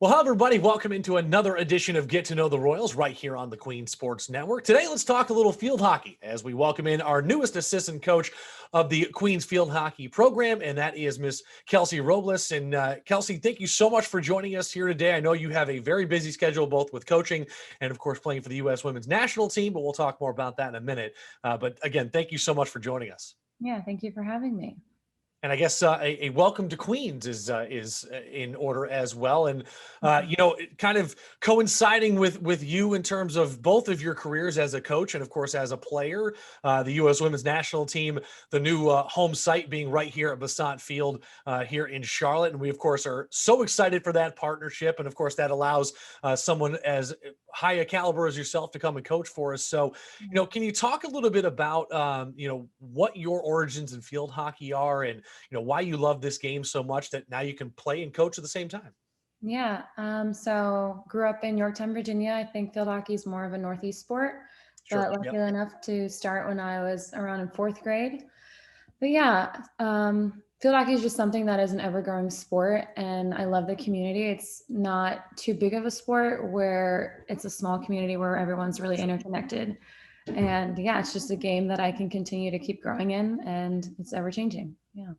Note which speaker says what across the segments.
Speaker 1: Well, hello, everybody. Welcome into another edition of Get to Know the Royals right here on the Queen Sports Network. Today, let's talk a little field hockey as we welcome in our newest assistant coach of the Queen's Field Hockey program, and that is Miss Kealsie Robles. And Kealsie, thank you so much for joining us here today. I know you have a very busy schedule, both with coaching and, of course, playing for the U.S. Women's National Team, but we'll talk more about that in a minute. But again, thank you so much for joining us.
Speaker 2: Yeah, thank you for having me.
Speaker 1: And I guess a welcome to Queens is in order as well, and kind of coinciding with you in terms of both of your careers as a coach and of course as a player. The U.S. Women's National Team, the new home site being right here at USWNT Field here in Charlotte, and we of course are so excited for that partnership, and of course that allows someone as high a caliber as yourself to come and coach for us. So, can you talk a little bit about what your origins in field hockey are, and why you love this game so much that now you can play and coach at the same time?
Speaker 2: Yeah, so grew up in Yorktown, Virginia. I think field hockey is more of a Northeast sport,
Speaker 1: Sure.
Speaker 2: but lucky
Speaker 1: Yep.
Speaker 2: enough to start when I was around in fourth grade. But yeah, field hockey is just something that is an ever-growing sport, and I love the community. It's not too big of a sport where it's a small community where everyone's really interconnected. And yeah, it's just a game that I can continue to keep growing in, and it's ever-changing. Yeah.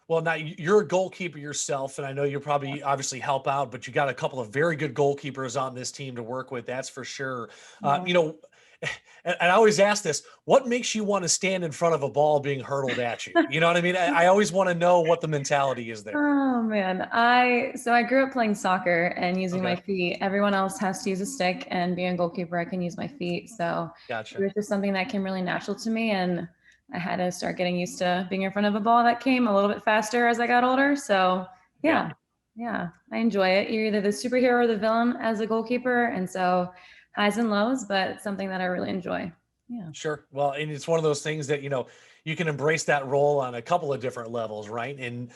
Speaker 1: Well, now you're a goalkeeper yourself, and I know you probably obviously help out, but you got a couple of very good goalkeepers on this team to work with. That's for sure.
Speaker 2: Yeah.
Speaker 1: And I always ask this: what makes you want to stand in front of a ball being hurtled at you? You know what I mean? I always want to know what the mentality is there.
Speaker 2: Oh man, I grew up playing soccer and using my
Speaker 1: Okay,
Speaker 2: feet. Everyone else has to use a stick, and being a goalkeeper, I can use my feet. So it
Speaker 1: gotcha.
Speaker 2: was just something that came really natural to me, and I had to start getting used to being in front of a ball that came a little bit faster as I got older. So
Speaker 1: Yeah.
Speaker 2: yeah, yeah, I enjoy it. You're either the superhero or the villain as a goalkeeper, and so highs and lows, but it's something that I really enjoy. Yeah.
Speaker 1: Sure. Well, and it's one of those things that, you can embrace that role on a couple of different levels, right? And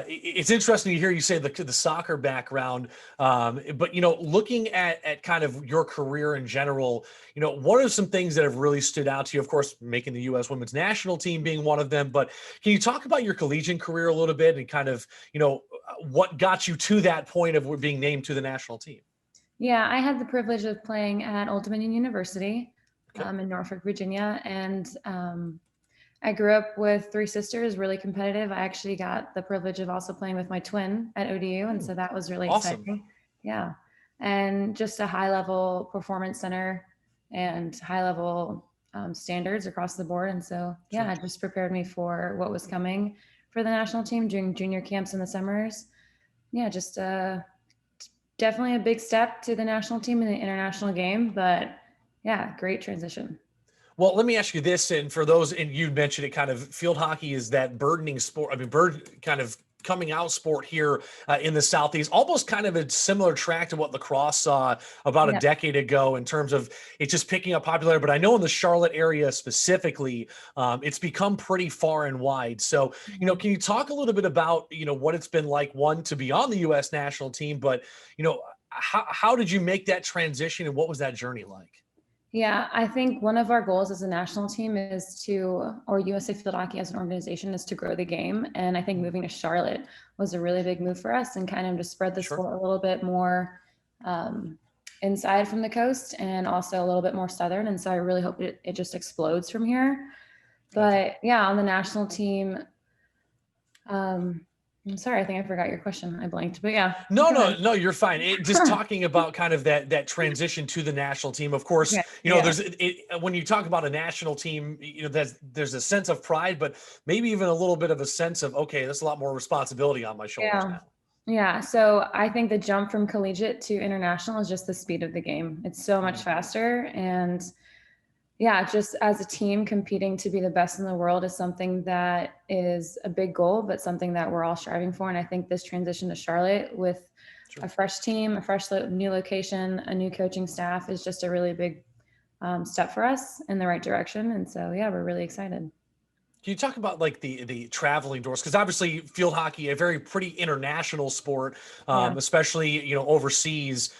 Speaker 1: it's interesting to hear you say the soccer background, but, looking at kind of your career in general, what are some things that have really stood out to you? Of course, making the U.S. Women's National Team being one of them, but can you talk about your collegiate career a little bit and kind of, what got you to that point of being named to the national team?
Speaker 2: Yeah, I had the privilege of playing at Old Dominion University
Speaker 1: Okay.
Speaker 2: in Norfolk, Virginia. And I grew up with three sisters, really competitive. I actually got the privilege of also playing with my twin at ODU. And so that was really
Speaker 1: Awesome.
Speaker 2: exciting. Yeah. And just a high level performance center and high level standards across the board. And so, yeah,
Speaker 1: Sure.
Speaker 2: it just prepared me for what was coming for the national team during junior camps in the summers. Yeah, just definitely a big step to the national team in the international game, but yeah, great transition.
Speaker 1: Well, let me ask you this, and for those, and you mentioned it, kind of field hockey is that burdening sport. I mean, bird kind of coming out sport here in the Southeast, almost kind of a similar track to what lacrosse saw about a
Speaker 2: Yeah.
Speaker 1: decade ago in terms of it just picking up popularity. But I know in the Charlotte area specifically, it's become pretty far and wide. So,
Speaker 2: Mhm.
Speaker 1: can you talk a little bit about, what it's been like, one, to be on the U.S. national team, but, how did you make that transition and what was that journey like?
Speaker 2: Yeah, I think one of our goals as a national team is to, or USA Field Hockey as an organization, is to grow the game. And I think
Speaker 1: Mhm.
Speaker 2: moving to Charlotte was a really big move for us and kind of to spread the
Speaker 1: Sure.
Speaker 2: sport a little bit more um, inside from the coast and also a little bit more southern. And so I really hope it just explodes from here.
Speaker 1: Gotcha.
Speaker 2: But yeah, on the national team, um, I'm sorry, I think I forgot your question. I blanked, but yeah,
Speaker 1: No,
Speaker 2: go ahead.
Speaker 1: no, no, you're fine. Just talking about kind of that transition to the national team. Of course,
Speaker 2: Okay. Yeah.
Speaker 1: when you talk about a national team, there's a sense of pride, but maybe even a little bit of a sense of, okay, there's a lot more responsibility on my shoulders
Speaker 2: Yeah.
Speaker 1: now.
Speaker 2: Yeah. So I think the jump from collegiate to international is just the speed of the game. It's so much
Speaker 1: Mhm.
Speaker 2: faster. And yeah, just as a team competing to be the best in the world is something that is a big goal, but something that we're all striving for. And I think this transition to Charlotte with
Speaker 1: Sure.
Speaker 2: a fresh team, a fresh new location, a new coaching staff is just a really big step for us in the right direction. And so, yeah, we're really excited.
Speaker 1: Can you talk about like the traveling doors? Because obviously, field hockey, a very pretty international sport,
Speaker 2: Yeah.
Speaker 1: especially overseas.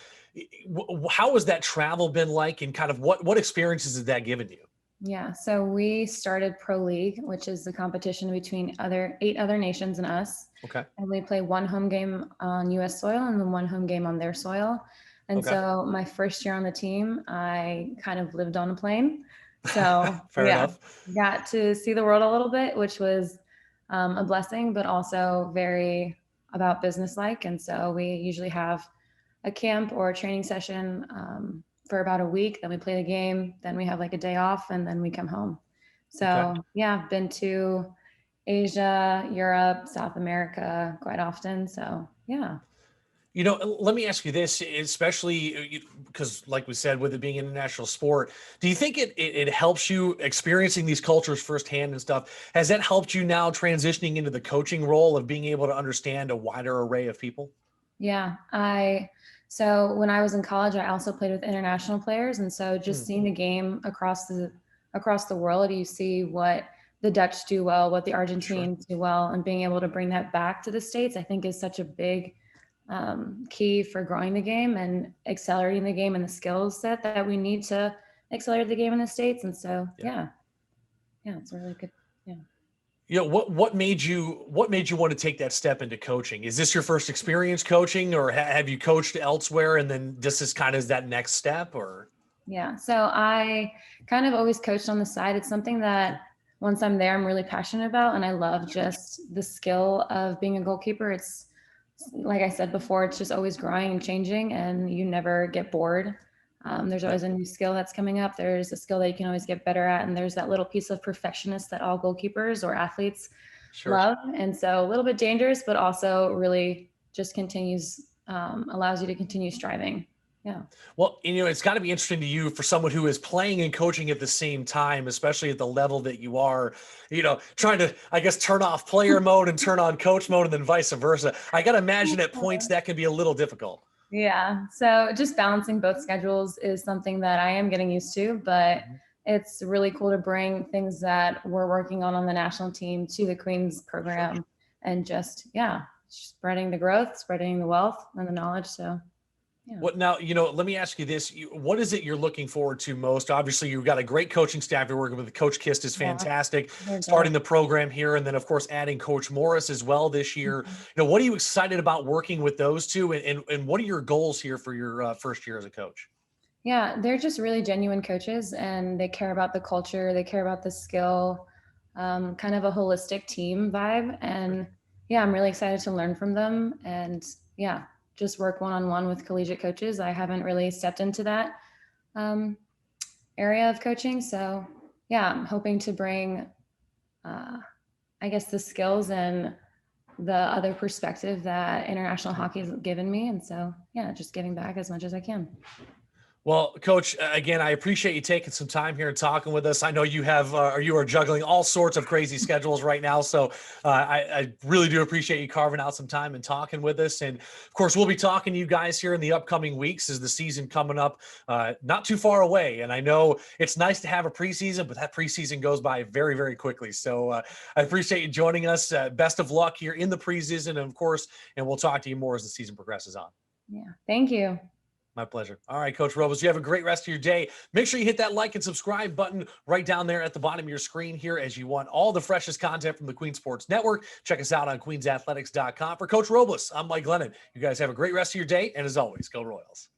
Speaker 1: How has that travel been like, and kind of what experiences has that given you?
Speaker 2: Yeah, so we started Pro League, which is the competition between 8 other nations and us.
Speaker 1: Okay.
Speaker 2: And we play one home game on US soil and then one home game on their soil. And
Speaker 1: Okay.
Speaker 2: so my first year on the team, I kind of lived on a plane. So
Speaker 1: Fair
Speaker 2: yeah,
Speaker 1: enough.
Speaker 2: got to see the world a little bit, which was a blessing, but also very about business like. And so we usually have a camp or a training session for about a week. Then we play the game. Then we have like a day off, and then we come home.
Speaker 1: Okay.
Speaker 2: So yeah, been to Asia, Europe, South America quite often. So yeah.
Speaker 1: Let me ask you this, especially because, like we said, with it being an international sport, do you think it helps you experiencing these cultures firsthand and stuff? Has that helped you now transitioning into the coaching role of being able to understand a wider array of people?
Speaker 2: Yeah, so when I was in college, I also played with international players, and so just
Speaker 1: Hmm,
Speaker 2: seeing the game across the world, you see what the Dutch do well, what the
Speaker 1: sure.
Speaker 2: Argentines do well, and being able to bring that back to the States, I think is such a big key for growing the game and accelerating the game and the skills set that we need to accelerate the game in the States. And so,
Speaker 1: Yeah.
Speaker 2: yeah, it's a really good. Yeah.
Speaker 1: What made you want to take that step into coaching? Is this your first experience coaching, or have you coached elsewhere, and then this is kind of that next step, or?
Speaker 2: Yeah. So I kind of always coached on the side. It's something
Speaker 1: Okay.
Speaker 2: that once I'm there, I'm really passionate about. And I love just the skill of being a goalkeeper. It's like I said before, it's just always growing and changing, and you never get bored. There's
Speaker 1: Yep.
Speaker 2: always a new skill that's coming up. There's a skill that you can always get better at. And there's that little piece of perfectionist that all goalkeepers or athletes
Speaker 1: Sure.
Speaker 2: love. And so a little bit dangerous, but also really just allows you to continue striving. Yeah.
Speaker 1: Well, it's got to be interesting to you for someone who is playing and coaching at the same time, especially at the level that you are, trying to, I guess, turn off player mode and turn on coach mode and then vice versa. I got to imagine at points that can be a little difficult.
Speaker 2: Yeah. So just balancing both schedules is something that I am getting used to, but
Speaker 1: Mhm.
Speaker 2: it's really cool to bring things that we're working on the national team to the Queens
Speaker 1: Sure.
Speaker 2: program and just, yeah, spreading the growth, spreading the wealth and the knowledge. So, yeah.
Speaker 1: What now, let me ask you this. What is it you're looking forward to most? Obviously, you've got a great coaching staff you're working with. Coach Kist is
Speaker 2: Yeah.
Speaker 1: fantastic,
Speaker 2: They're
Speaker 1: starting
Speaker 2: great.
Speaker 1: the program here, and then, of course, adding Coach Morris as well this year. What are you excited about working with those two? And what are your goals here for your first year as a coach?
Speaker 2: Yeah. They're just really genuine coaches and they care about the culture, they care about the skill, kind of a holistic team vibe. And yeah, I'm really excited to learn from them and yeah, just work one on one with collegiate coaches. I haven't really stepped into that um, area of coaching. So yeah, I'm hoping to bring, uh, I guess, the skills and the other perspective that international hockey has given me. And so yeah, just giving back as much as I can.
Speaker 1: Well, Coach, again, I appreciate you taking some time here and talking with us. I know you are juggling all sorts of crazy schedules right now, so I really do appreciate you carving out some time and talking with us. And of course, we'll be talking to you guys here in the upcoming weeks as the season coming up, not too far away. And I know it's nice to have a preseason, but that preseason goes by very, very quickly. So I appreciate you joining us. Best of luck here in the preseason, and of course, and we'll talk to you more as the season progresses on.
Speaker 2: Yeah. Thank you.
Speaker 1: My pleasure. All right, Coach Robles, you have a great rest of your day. Make sure you hit that like and subscribe button right down there at the bottom of your screen here as you want all the freshest content from the Queen Sports Network. Check us out on queensathletics.com. For Coach Robles, I'm Mike Glennon. You guys have a great rest of your day. And as always, go Royals.